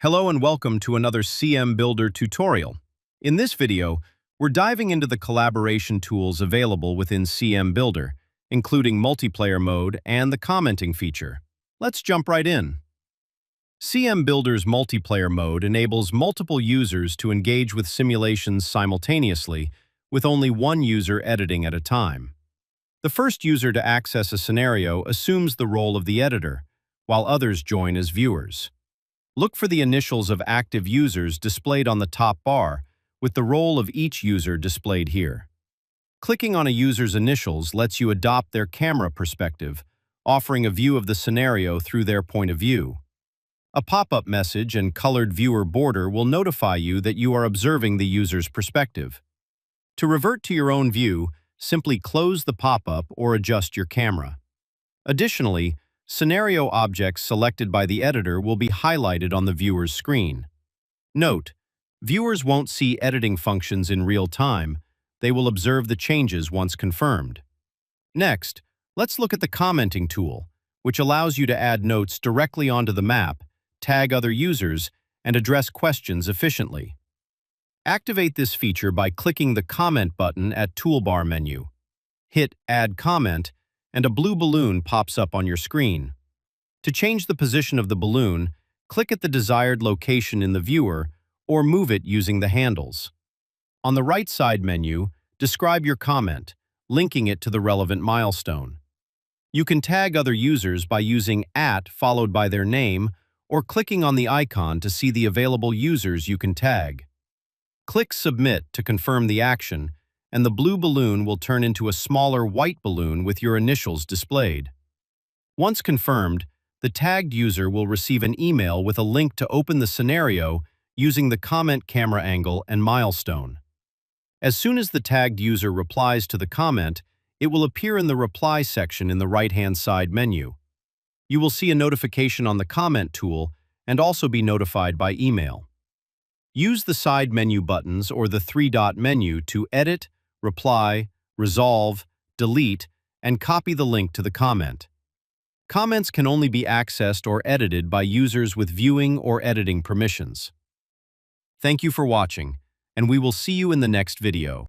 Hello and welcome to another cmBuilder tutorial. In this video, we're diving into the collaboration tools available within cmBuilder, including multiplayer mode and the commenting feature. Let's jump right in. cmBuilder's multiplayer mode enables multiple users to engage with simulations simultaneously, with only one user editing at a time. The first user to access a scenario assumes the role of the editor, while others join as viewers. Look for the initials of active users displayed on the top bar, with the role of each user displayed here. Clicking on a user's initials lets you adopt their camera perspective, offering a view of the scenario through their point of view. A pop-up message and colored viewer border will notify you that you are observing the user's perspective. To revert to your own view, simply close the pop-up or adjust your camera. Additionally, scenario objects selected by the editor will be highlighted on the viewer's screen. Note, viewers won't see editing functions in real time. They will observe the changes once confirmed. Next, let's look at the commenting tool, which allows you to add notes directly onto the map, tag other users, and address questions efficiently. Activate this feature by clicking the Comment button at Toolbar menu. Hit Add Comment, and a blue balloon pops up on your screen. To change the position of the balloon, click at the desired location in the viewer or move it using the handles. On the right side menu, describe your comment, linking it to the relevant milestone. You can tag other users by using @ followed by their name or clicking on the icon to see the available users you can tag. Click Submit to confirm the action, and the blue balloon will turn into a smaller white balloon with your initials displayed. Once confirmed, the tagged user will receive an email with a link to open the scenario using the comment camera angle and milestone. As soon as the tagged user replies to the comment, it will appear in the reply section in the right-hand side menu. You will see a notification on the comment tool and also be notified by email. Use the side menu buttons or the three-dot menu to edit, reply, resolve, delete, and copy the link to the comment. Comments can only be accessed or edited by users with viewing or editing permissions. Thank you for watching, and we will see you in the next video.